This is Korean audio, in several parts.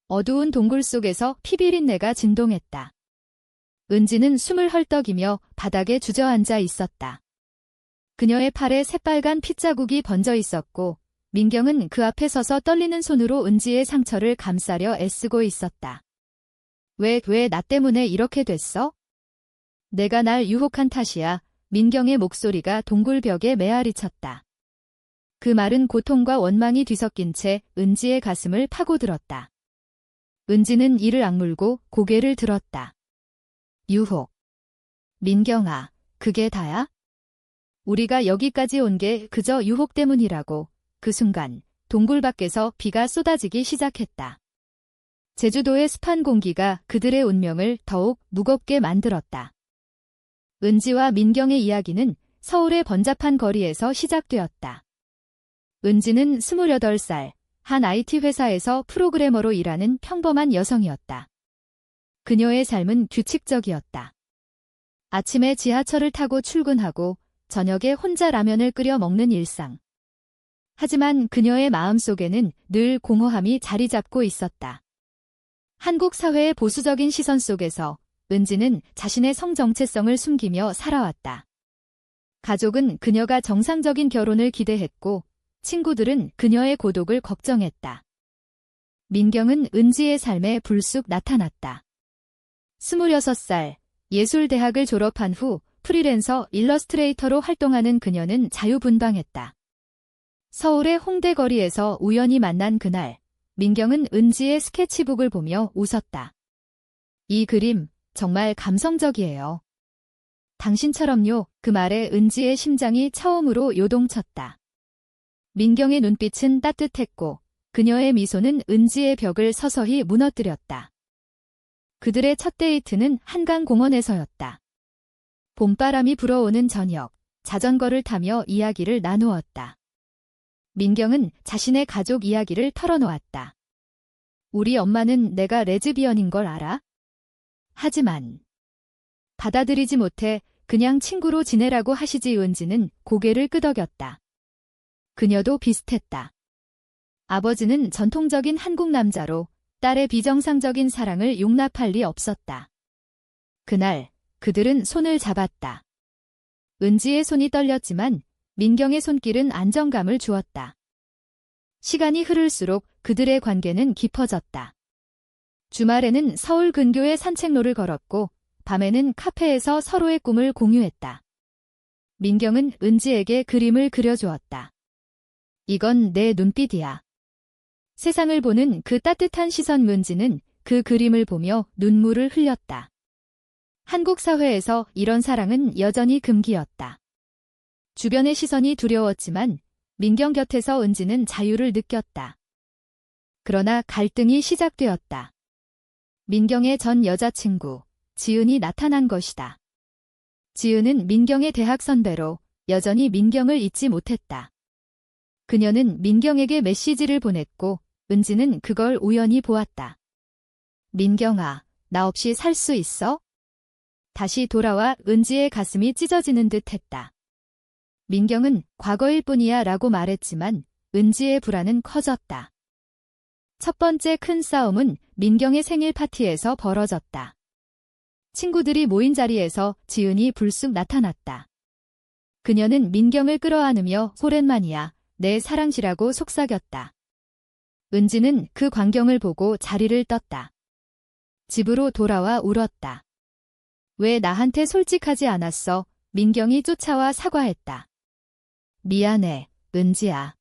어두운 동굴 속에서 피비린내가 진동했다. 은지는 숨을 헐떡이며 바닥에 주저앉아 있었다. 그녀의 팔에 새빨간 핏자국이 번져 있었고 민경은 그 앞에 서서 떨리는 손으로 은지의 상처를 감싸려 애쓰고 있었다. 왜 나 때문에 이렇게 됐어? 내가 날 유혹한 탓이야. 민경의 목소리가 동굴벽에 메아리쳤다. 그 말은 고통과 원망이 뒤섞인 채 은지의 가슴을 파고들었다. 은지는 이를 악물고 고개를 들었다. 유혹. 민경아, 그게 다야? 우리가 여기까지 온 게 그저 유혹 때문이라고. 그 순간 동굴 밖에서 비가 쏟아지기 시작했다. 제주도의 습한 공기가 그들의 운명을 더욱 무겁게 만들었다. 은지와 민경의 이야기는 서울의 번잡한 거리에서 시작되었다. 은지는 28살, 한 IT 회사에서 프로그래머로 일하는 평범한 여성이었다. 그녀의 삶은 규칙적이었다. 아침에 지하철을 타고 출근하고 저녁에 혼자 라면을 끓여 먹는 일상. 하지만 그녀의 마음속에는 늘 공허함이 자리 잡고 있었다. 한국 사회의 보수적인 시선 속에서 은지는 자신의 성 정체성을 숨기며 살아왔다. 가족은 그녀가 정상적인 결혼을 기대했고 친구들은 그녀의 고독을 걱정했다. 민경은 은지의 삶에 불쑥 나타났다. 26살, 예술대학을 졸업한 후 프리랜서 일러스트레이터로 활동하는 그녀는 자유분방했다. 서울의 홍대 거리에서 우연히 만난 그날, 민경은 은지의 스케치북을 보며 웃었다. 이 그림 정말 감성적이에요. 당신처럼요. 그 말에 은지의 심장이 처음으로 요동쳤다. 민경의 눈빛은 따뜻했고 그녀의 미소는 은지의 벽을 서서히 무너뜨렸다. 그들의 첫 데이트는 한강공원에서였다. 봄바람이 불어오는 저녁, 자전거를 타며 이야기를 나누었다. 민경은 자신의 가족 이야기를 털어놓았다. 우리 엄마는 내가 레즈비언인 걸 알아? 하지만 받아들이지 못해 그냥 친구로 지내라고 하시지. 은지는 고개를 끄덕였다. 그녀도 비슷했다. 아버지는 전통적인 한국 남자로 딸의 비정상적인 사랑을 용납할 리 없었다. 그날 그들은 손을 잡았다. 은지의 손이 떨렸지만 민경의 손길은 안정감을 주었다. 시간이 흐를수록 그들의 관계는 깊어졌다. 주말에는 서울 근교의 산책로를 걸었고 밤에는 카페에서 서로의 꿈을 공유했다. 민경은 은지에게 그림을 그려주었다. 이건 내 눈빛이야. 세상을 보는 그 따뜻한 시선. 은지는 그 그림을 보며 눈물을 흘렸다. 한국 사회에서 이런 사랑은 여전히 금기였다. 주변의 시선이 두려웠지만 민경 곁에서 은지는 자유를 느꼈다. 그러나 갈등이 시작되었다. 민경의 전 여자친구, 지은이 나타난 것이다. 지은은 민경의 대학 선배로 여전히 민경을 잊지 못했다. 그녀는 민경에게 메시지를 보냈고 은지는 그걸 우연히 보았다. 민경아, 나 없이 살 수 있어? 다시 돌아와. 은지의 가슴이 찢어지는 듯 했다. 민경은 과거일 뿐이야 라고 말했지만 은지의 불안은 커졌다. 첫 번째 큰 싸움은 민경의 생일 파티에서 벌어졌다. 친구들이 모인 자리에서 지은이 불쑥 나타났다. 그녀는 민경을 끌어안으며 오랜만이야, 내 사랑시라고 속삭였다. 은지는 그 광경을 보고 자리를 떴다. 집으로 돌아와 울었다. 왜 나한테 솔직하지 않았어? 민경이 쫓아와 사과했다. 미안해, 은지야.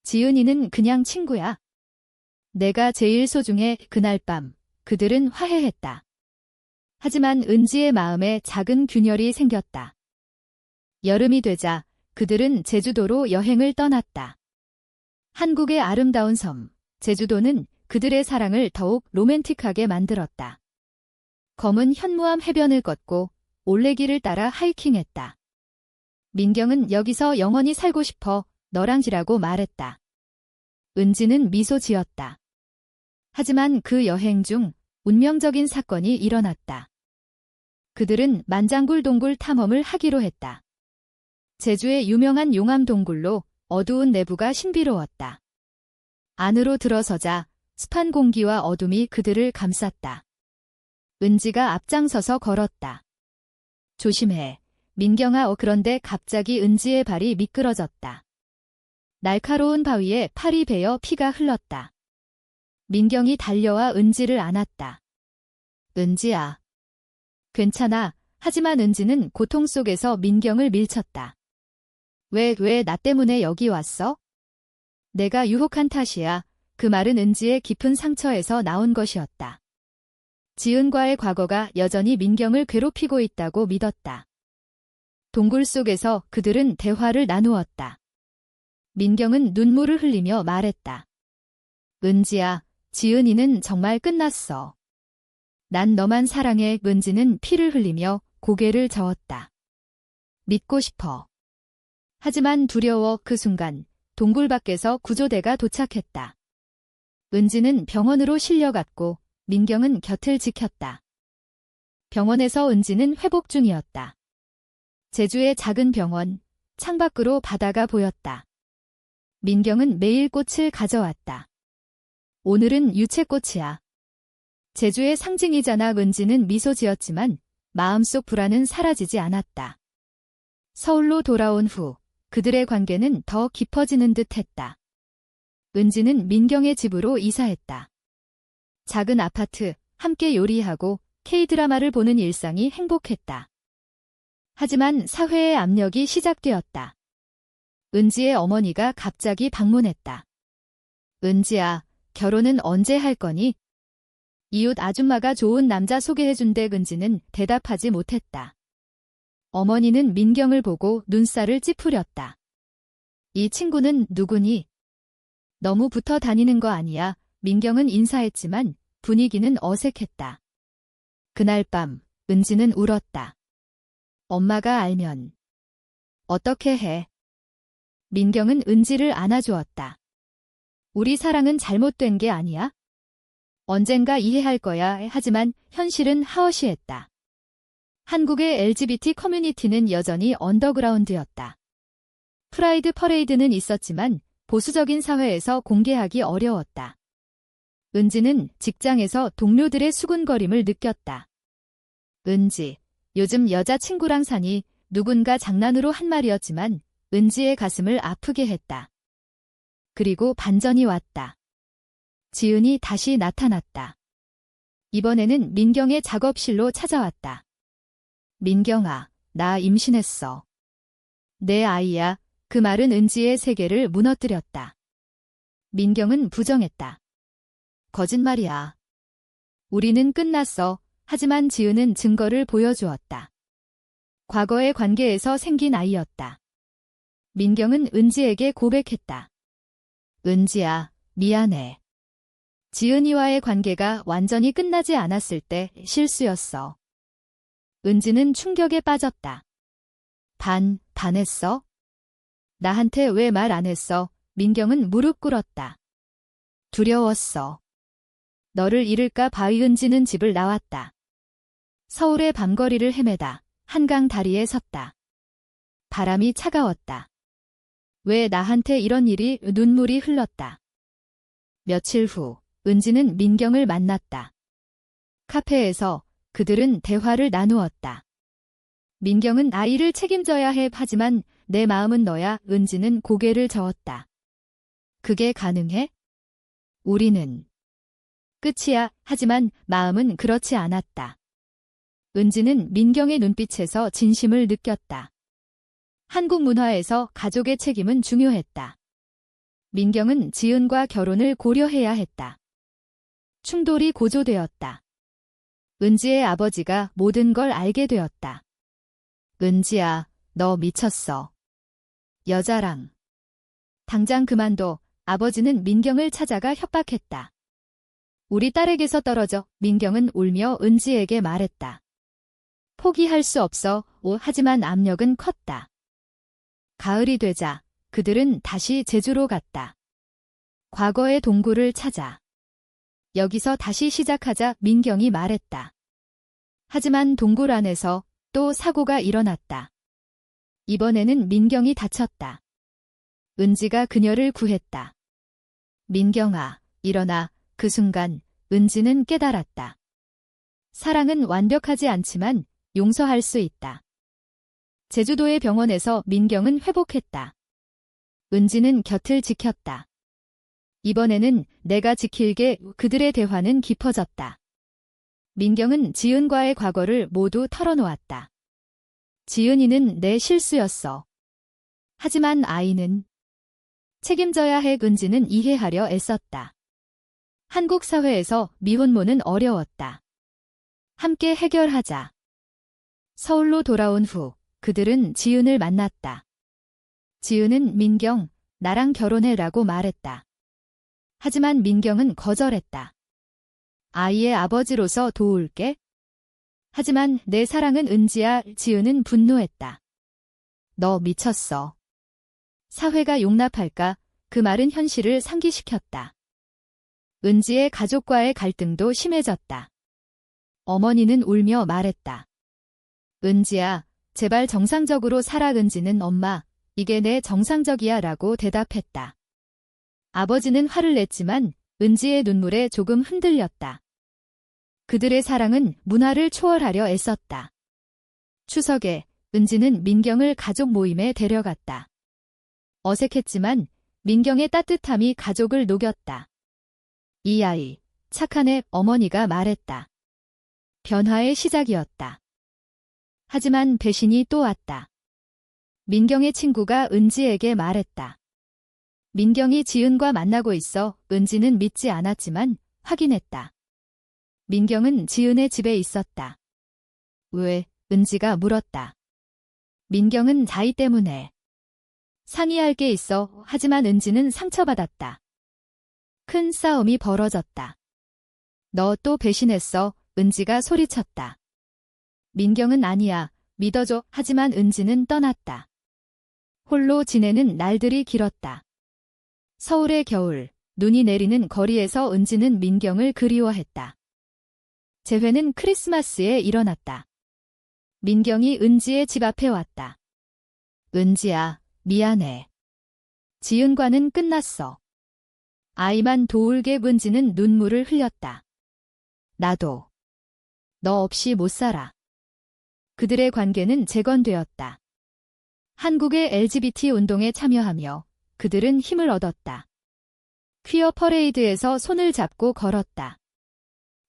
지은이는 그냥 친구야. 내가 제일 소중해. 그날 밤 그들은 화해했다. 하지만 은지의 마음에 작은 균열이 생겼다. 여름이 되자 그들은 제주도로 여행을 떠났다. 한국의 아름다운 섬, 제주도는 그들의 사랑을 더욱 로맨틱하게 만들었다. 검은 현무암 해변을 걷고 올레길을 따라 하이킹했다. 민경은 여기서 영원히 살고 싶어, 너랑 지라고 말했다. 은지는 미소 지었다. 하지만 그 여행 중 운명적인 사건이 일어났다. 그들은 만장굴 동굴 탐험을 하기로 했다. 제주의 유명한 용암 동굴로 어두운 내부가 신비로웠다. 안으로 들어서자 습한 공기와 어둠이 그들을 감쌌다. 은지가 앞장서서 걸었다. 조심해. 민경아. 그런데 갑자기 은지의 발이 미끄러졌다. 날카로운 바위에 팔이 베어 피가 흘렀다. 민경이 달려와 은지를 안았다. 은지야. 괜찮아. 하지만 은지는 고통 속에서 민경을 밀쳤다. 왜 나 때문에 여기 왔어? 내가 유혹한 탓이야. 그 말은 은지의 깊은 상처에서 나온 것이었다. 지은과의 과거가 여전히 민경을 괴롭히고 있다고 믿었다. 동굴 속에서 그들은 대화를 나누었다. 민경은 눈물을 흘리며 말했다. 은지야, 지은이는 정말 끝났어. 난 너만 사랑해. 은지는 피를 흘리며 고개를 저었다. 믿고 싶어. 하지만 두려워. 그 순간 동굴 밖에서 구조대가 도착했다. 은지는 병원으로 실려갔고 민경은 곁을 지켰다. 병원에서 은지는 회복 중이었다. 제주의 작은 병원, 창밖으로 바다가 보였다. 민경은 매일 꽃을 가져왔다. 오늘은 유채꽃이야. 제주의 상징이잖아. 은지는 미소 지었지만 마음속 불안은 사라지지 않았다. 서울로 돌아온 후 그들의 관계는 더 깊어지는 듯 했다. 은지는 민경의 집으로 이사했다. 작은 아파트, 함께 요리하고 K-드라마를 보는 일상이 행복했다. 하지만 사회의 압력이 시작되었다. 은지의 어머니가 갑자기 방문했다. 은지야, 결혼은 언제 할 거니? 이웃 아줌마가 좋은 남자 소개해준대. 은지는 대답하지 못했다. 어머니는 민경을 보고 눈살을 찌푸렸다. 이 친구는 누구니? 너무 붙어 다니는 거 아니야? 민경은 인사했지만 분위기는 어색했다. 그날 밤, 은지는 울었다. 엄마가 알면 어떻게 해? 민경은 은지를 안아주었다. 우리 사랑은 잘못된 게 아니야? 언젠가 이해할 거야. 하지만 현실은 하어시했다. 한국의 LGBT 커뮤니티는 여전히 언더그라운드였다. 프라이드 퍼레이드는 있었지만 보수적인 사회에서 공개하기 어려웠다. 은지는 직장에서 동료들의 수군거림을 느꼈다. 은지, 요즘 여자친구랑 사니? 누군가 장난으로 한 말이었지만 은지의 가슴을 아프게 했다. 그리고 반전이 왔다. 지은이 다시 나타났다. 이번에는 민경의 작업실로 찾아왔다. 민경아, 나 임신했어. 내 아이야. 그 말은 은지의 세계를 무너뜨렸다. 민경은 부정했다. 거짓말이야. 우리는 끝났어. 하지만 지은은 증거를 보여주었다. 과거의 관계에서 생긴 아이였다. 민경은 은지에게 고백했다. 은지야, 미안해. 지은이와의 관계가 완전히 끝나지 않았을 때 실수였어. 은지는 충격에 빠졌다. 반했어? 나한테 왜 말 안 했어? 민경은 무릎 꿇었다. 두려웠어. 너를 잃을까 봐. 은지는 집을 나왔다. 서울의 밤거리를 헤매다 한강 다리에 섰다. 바람이 차가웠다. 왜 나한테 이런 일이? 눈물이 흘렀다. 며칠 후 은지는 민경을 만났다. 카페에서 그들은 대화를 나누었다. 민경은 아이를 책임져야 해. 하지만 내 마음은 너야. 은지는 고개를 저었다. 그게 가능해? 우리는 끝이야. 하지만 마음은 그렇지 않았다. 은지는 민경의 눈빛에서 진심을 느꼈다. 한국 문화에서 가족의 책임은 중요했다. 민경은 지은과 결혼을 고려해야 했다. 충돌이 고조되었다. 은지의 아버지가 모든 걸 알게 되었다. 은지야, 너 미쳤어. 여자랑. 당장 그만둬. 아버지는 민경을 찾아가 협박했다. 우리 딸에게서 떨어져. 민경은 울며 은지에게 말했다. 포기할 수 없어. 하지만 압력은 컸다. 가을이 되자 그들은 다시 제주로 갔다. 과거의 동굴을 찾아. 여기서 다시 시작하자. 민경이 말했다. 하지만 동굴 안에서 또 사고가 일어났다. 이번에는 민경이 다쳤다. 은지가 그녀를 구했다. 민경아, 일어나. 그 순간 은지는 깨달았다. 사랑은 완벽하지 않지만 용서할 수 있다. 제주도의 병원에서 민경은 회복했다. 은지는 곁을 지켰다. 이번에는 내가 지킬게. 그들의 대화는 깊어졌다. 민경은 지은과의 과거를 모두 털어놓았다. 지은이는 내 실수였어. 하지만 아이는 책임져야 해. 은지는 이해하려 애썼다. 한국 사회에서 미혼모는 어려웠다. 함께 해결하자. 서울로 돌아온 후 그들은 지은을 만났다. 지은은 민경, 나랑 결혼해라고 말했다. 하지만 민경은 거절했다. 아이의 아버지로서 도울게. 하지만 내 사랑은 은지야. 지은은 분노했다. 너 미쳤어. 사회가 용납할까? 그 말은 현실을 상기시켰다. 은지의 가족과의 갈등도 심해졌다. 어머니는 울며 말했다. 은지야, 제발 정상적으로 살아. 은지는 엄마, 이게 내 정상적이야 라고 대답했다. 아버지는 화를 냈지만 은지의 눈물에 조금 흔들렸다. 그들의 사랑은 문화를 초월하려 애썼다. 추석에 은지는 민경을 가족 모임에 데려갔다. 어색했지만 민경의 따뜻함이 가족을 녹였다. 이 아이, 착한 애. 어머니가 말했다. 변화의 시작이었다. 하지만 배신이 또 왔다. 민경의 친구가 은지에게 말했다. 민경이 지은과 만나고 있어. 은지는 믿지 않았지만 확인했다. 민경은 지은의 집에 있었다. 왜? 은지가 물었다. 민경은 자이 때문에. 상의할 게 있어. 하지만 은지는 상처받았다. 큰 싸움이 벌어졌다. 너 또 배신했어. 은지가 소리쳤다. 민경은 아니야. 믿어줘. 하지만 은지는 떠났다. 홀로 지내는 날들이 길었다. 서울의 겨울, 눈이 내리는 거리에서 은지는 민경을 그리워했다. 재회는 크리스마스에 일어났다. 민경이 은지의 집 앞에 왔다. 은지야, 미안해. 지은과는 끝났어. 아이만 도울게. 은지는 눈물을 흘렸다. 나도. 너 없이 못 살아. 그들의 관계는 재건되었다. 한국의 LGBT 운동에 참여하며 그들은 힘을 얻었다. 퀴어 퍼레이드에서 손을 잡고 걸었다.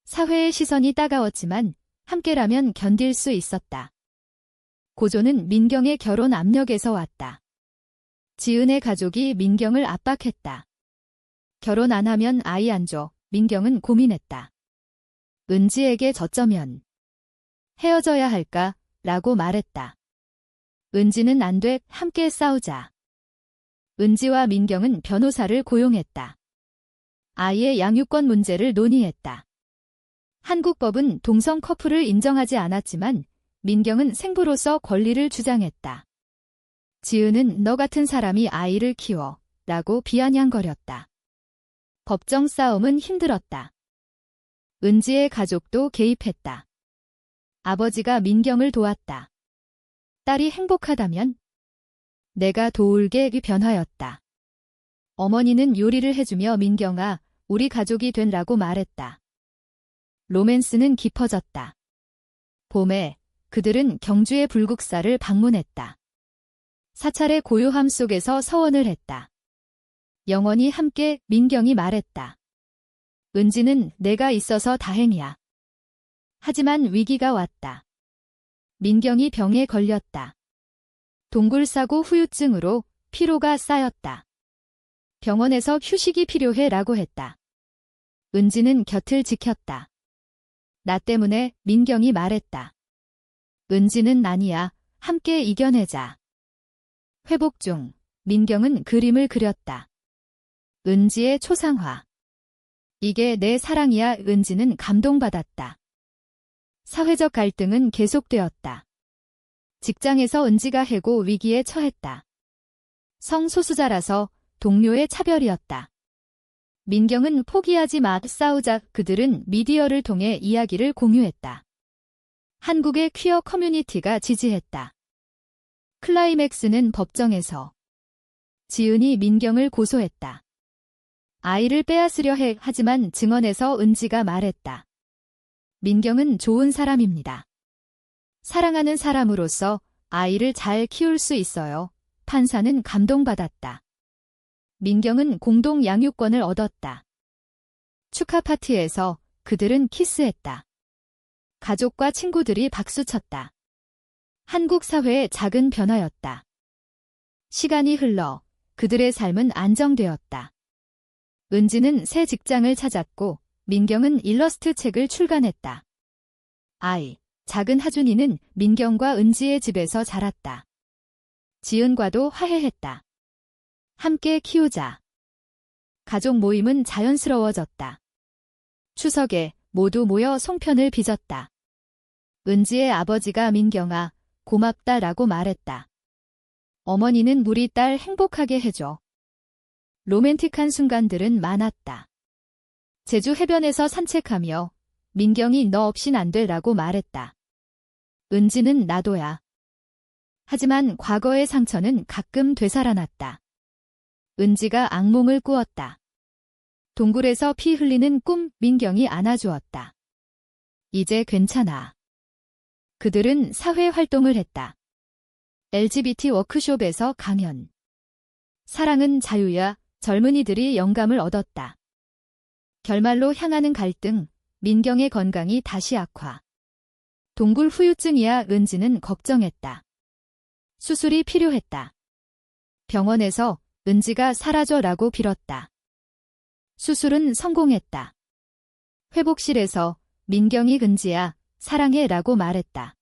사회의 시선이 따가웠지만 함께라면 견딜 수 있었다. 고조는 민경의 결혼 압력에서 왔다. 지은의 가족이 민경을 압박했다. 결혼 안 하면 아이 안 줘. 민경은 고민했다. 은지에게 저쩌면 헤어져야 할까? 라고 말했다. 은지는 안 돼. 함께 싸우자. 은지와 민경은 변호사를 고용했다. 아이의 양육권 문제를 논의했다. 한국 법은 동성 커플을 인정하지 않았지만 민경은 생부로서 권리를 주장했다. 지은은 너 같은 사람이 아이를 키워 라고 비아냥거렸다. 법정 싸움은 힘들었다. 은지의 가족도 개입했다. 아버지가 민경을 도왔다. 딸이 행복하다면 내가 도울게. 변화였다. 어머니는 요리를 해주며 민경아, 우리 가족이 된라고 말했다. 로맨스는 깊어졌다. 봄에 그들은 경주의 불국사를 방문했다. 사찰의 고요함 속에서 서원을 했다. 영원히 함께. 민경이 말했다. 은지는 내가 있어서 다행이야. 하지만 위기가 왔다. 민경이 병에 걸렸다. 동굴사고 후유증으로 피로가 쌓였다. 병원에서 휴식이 필요해 라고 했다. 은지는 곁을 지켰다. 나 때문에. 민경이 말했다. 은지는 아니야. 함께 이겨내자. 회복 중 민경은 그림을 그렸다. 은지의 초상화. 이게 내 사랑이야. 은지는 감동받았다. 사회적 갈등은 계속되었다. 직장에서 은지가 해고 위기에 처했다. 성소수자라서 동료의 차별이었다. 민경은 포기하지 마. 싸우자. 그들은 미디어를 통해 이야기를 공유했다. 한국의 퀴어 커뮤니티가 지지했다. 클라이맥스는 법정에서 지은이 민경을 고소했다. 아이를 빼앗으려 해. 하지만 증언에서 은지가 말했다. 민경은 좋은 사람입니다. 사랑하는 사람으로서 아이를 잘 키울 수 있어요. 판사는 감동받았다. 민경은 공동 양육권을 얻었다. 축하 파티에서 그들은 키스했다. 가족과 친구들이 박수쳤다. 한국 사회의 작은 변화였다. 시간이 흘러 그들의 삶은 안정되었다. 은지는 새 직장을 찾았고 민경은 일러스트 책을 출간했다. 아이, 작은 하준이는 민경과 은지의 집에서 자랐다. 지은과도 화해했다. 함께 키우자. 가족 모임은 자연스러워졌다. 추석에 모두 모여 송편을 빚었다. 은지의 아버지가 민경아, 고맙다라고 말했다. 어머니는 우리 딸 행복하게 해줘. 로맨틱한 순간들은 많았다. 제주 해변에서 산책하며 민경이 너 없인 안 돼라고 말했다. 은지는 나도야. 하지만 과거의 상처는 가끔 되살아났다. 은지가 악몽을 꾸었다. 동굴에서 피 흘리는 꿈 민경이 안아주었다. 이제 괜찮아. 그들은 사회 활동을 했다. LGBT 워크숍에서 강연. 사랑은 자유야. 젊은이들이 영감을 얻었다. 결말로 향하는 갈등, 민경의 건강이 다시 악화. 동굴 후유증이야. 은지는 걱정했다. 수술이 필요했다. 병원에서 은지가 사라져라고 빌었다. 수술은 성공했다. 회복실에서 민경이 은지야, 사랑해라고 말했다.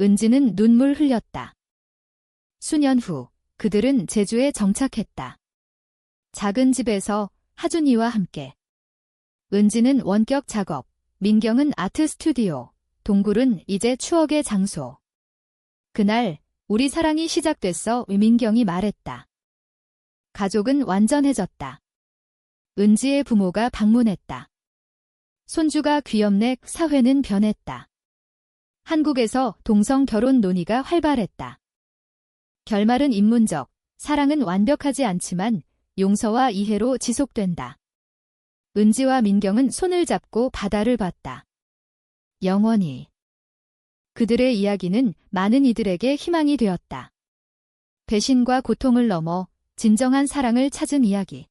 은지는 눈물 흘렸다. 수년 후 그들은 제주에 정착했다. 작은 집에서 하준이와 함께. 은지는 원격 작업, 민경은 아트 스튜디오, 동굴은 이제 추억의 장소. 그날 우리 사랑이 시작됐어. 민경이 말했다. 가족은 완전해졌다. 은지의 부모가 방문했다. 손주가 귀엽네. 사회는 변했다. 한국에서 동성 결혼 논의가 활발했다. 결말은 인문적, 사랑은 완벽하지 않지만 용서와 이해로 지속된다. 은지와 민경은 손을 잡고 바다를 봤다. 영원히. 그들의 이야기는 많은 이들에게 희망이 되었다. 배신과 고통을 넘어 진정한 사랑을 찾은 이야기.